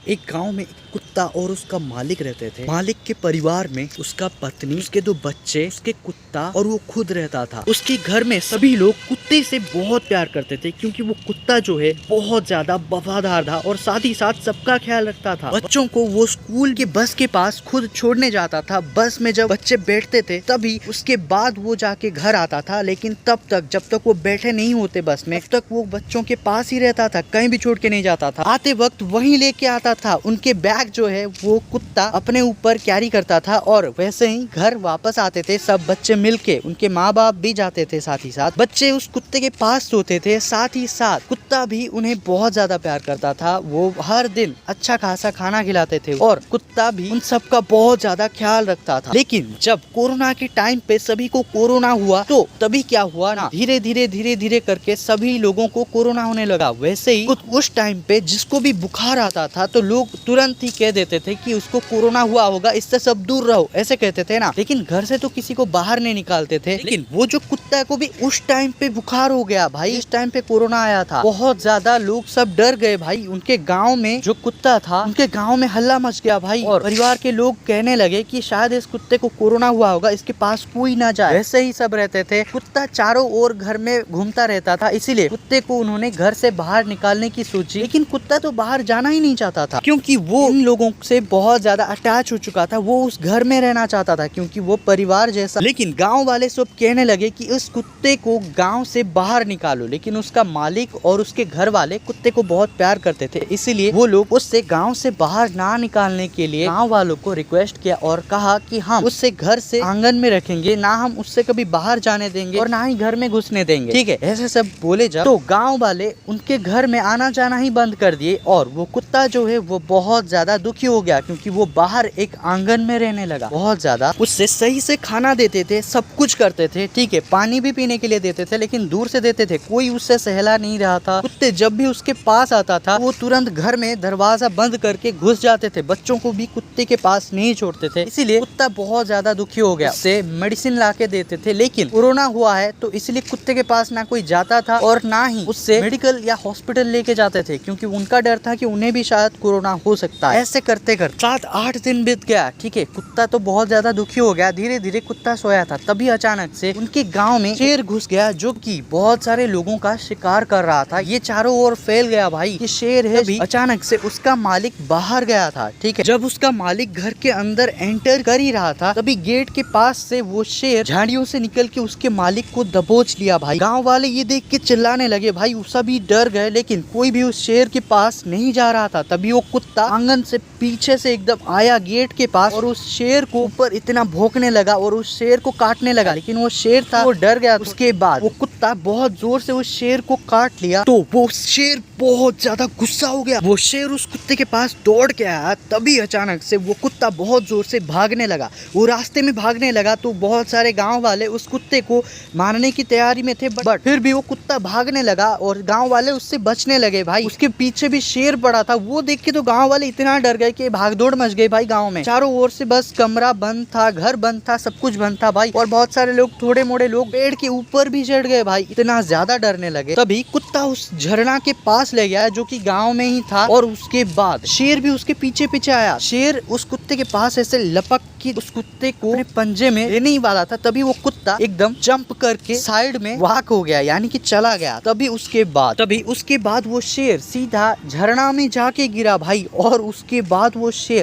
एक गांव में एक कुत्ता और उसका मालिक रहते थे। मालिक के परिवार में उसका पत्नी, उसके 2 बच्चे, उसके कुत्ता और वो खुद रहता था। उसके घर में सभी लोग कुत्ते से बहुत प्यार करते थे क्योंकि वो कुत्ता जो है बहुत ज्यादा वफादार था और साथ ही साथ सबका ख्याल रखता था। बच्चों को वो स्कूल के बस के पास खुद छोड़ने जाता था। बस में जब बच्चे बैठते थे तभी उसके बाद वो जाके घर आता था, लेकिन तब तक जब तक वो बैठे नहीं होते बस में तब तक वो बच्चों के पास ही रहता था, कहीं भी छोड़ के नहीं जाता था। आते वक्त वहीं लेके आता था। उनके बैग जो है वो कुत्ता अपने ऊपर कैरी करता था और वैसे ही घर वापस आते थे सब बच्चे मिलके। उनके माँ बाप भी जाते थे साथ ही साथ। बच्चे उस कुत्ते के पास सोते थे, साथ ही साथ कुत्ता भी उन्हें बहुत ज्यादा प्यार करता था। वो हर दिन अच्छा खासा खाना खिलाते थे और कुत्ता भी उन सबका बहुत ज्यादा ख्याल रखता था। लेकिन जब कोरोना के टाइम पे सभी को कोरोना हुआ तो तभी क्या हुआ ना, धीरे धीरे करके सभी लोगों को कोरोना होने लगा। वैसे ही उस टाइम पे जिसको भी बुखार आता था तो लोग तुरंत ही कह देते थे कि उसको कोरोना हुआ होगा, इससे सब दूर रहो, ऐसे कहते थे ना। लेकिन घर से तो किसी को बाहर नहीं निकालते थे। लेकिन वो जो कुत्ता को भी उस टाइम पे बुखार हो गया भाई, इस टाइम पे कोरोना आया था। बहुत ज्यादा लोग सब डर गए भाई। उनके गाँव में जो कुत्ता था, उनके गाँव में हल्ला मच गया भाई और परिवार के लोग कहने लगे कि शायद इस कुत्ते को कोरोना हुआ होगा, इसके पास कोई ना जाए। वैसे ही सब रहते थे। कुत्ता चारों ओर घर में घूमता रहता था, इसीलिए कुत्ते को उन्होंने घर से बाहर निकालने की सोची। लेकिन कुत्ता तो बाहर जाना ही नहीं चाहता था क्योंकि वो इन लोगों से बहुत ज्यादा अटैच हो चुका था। वो उस घर में रहना चाहता था क्योंकि वो परिवार जैसा। लेकिन गांव वाले सब कहने लगे कि इस कुत्ते को गांव से बाहर निकालो। लेकिन उसका मालिक और उसके घर वाले कुत्ते को बहुत प्यार करते थे, इसीलिए वो लोग उससे गांव से बाहर ना निकालने के लिए गांव वालों को रिक्वेस्ट किया और कहा कि हम उससे घर से आंगन में रखेंगे, ना हम उससे कभी बाहर जाने देंगे और ना ही घर में घुसने देंगे। ठीक है, ऐसे सब बोले जब तो गांव वाले उनके घर में आना जाना ही बंद कर दिए और वो कुत्ता जो है वो बहुत ज्यादा दुखी हो गया क्योंकि वो बाहर एक आंगन में रहने लगा। बहुत ज्यादा उससे सही से खाना देते थे, सब कुछ करते थे, ठीक है, पानी भी पीने के लिए देते थे, लेकिन दूर से देते थे, कोई उससे सहला नहीं रहा था। कुत्ते जब भी उसके पास आता था वो तुरंत घर में दरवाजा बंद करके घुस जाते थे। बच्चों को भी कुत्ते के पास नहीं छोड़ते थे, इसीलिए कुत्ता बहुत ज्यादा दुखी हो गया। उससे मेडिसिन ला के देते थे, लेकिन कोरोना हुआ है तो इसलिए कुत्ते के पास ना कोई जाता था और ना ही उससे मेडिकल या हॉस्पिटल लेके जाते थे क्योंकि उनका डर था कि उन्हें भी शायद कोरोना हो सकता है। ऐसे करते करते 7-8 दिन बीत गया। ठीक है, कुत्ता तो बहुत ज्यादा दुखी हो गया। धीरे धीरे कुत्ता सोया था, तभी अचानक से उनके गांव में शेर घुस गया जो कि बहुत सारे लोगों का शिकार कर रहा था। ये चारों ओर फैल गया भाई, ये शेर है। भी अचानक से उसका मालिक बाहर गया था। ठीक है, जब उसका मालिक घर के अंदर एंटर कर ही रहा था तभी गेट के पास से वो शेर झाड़ियों से निकल के उसके मालिक को दबोच लिया भाई। गांव वाले ये देख के चिल्लाने लगे भाई, सभी डर गए, लेकिन कोई भी उस शेर के पास नहीं जा रहा था। तभी वो कुत्ता आंगन से पीछे से एकदम आया गेट के पास और उस शेर को ऊपर इतना भौंकने लगा और उस शेर को काटने लगा। लेकिन वो शेर था वो डर गया। उसके बाद वो कुत्ता बहुत जोर से उस शेर को काट लिया तो वो शेर बहुत ज्यादा गुस्सा हो गया। वो शेर उस कुत्ते के पास दौड़ के आया, तभी अचानक से वो कुत्ता बहुत जोर से भागने लगा। वो रास्ते में भागने लगा तो बहुत सारे गांव वाले उस कुत्ते को मारने की तैयारी में थे, बट फिर भी वो कुत्ता भागने लगा और गांव वाले उससे बचने लगे भाई। उसके पीछे भी शेर पड़ा था। वो देख के तो गांव वाले इतना डर गए कि भागदौड़ मच गई भाई गांव में। चारों ओर से बस कमरा बंद था, घर बंद था, सब कुछ बंद था भाई। और बहुत सारे लोग, थोड़े मोड़े लोग पेड़ के ऊपर भी चढ़ गए भाई, इतना ज्यादा डरने लगे। तभी कुत्ता उस झरना के पास ले गया जो कि गांव में ही था और उसके बाद शेर भी उसके पीछे पीछे आया। शेर उस कुत्ते के पास ऐसे लपक के उस कुत्ते को अपने पंजे में लेने ही वाला था, तभी वो कुत्ता एकदम जंप करके साइड में वॉक हो गया, यानी कि चला गया। तभी उसके बाद वो शेर सीधा झरना में जाके गिरा भाई और उसके बाद वो शेर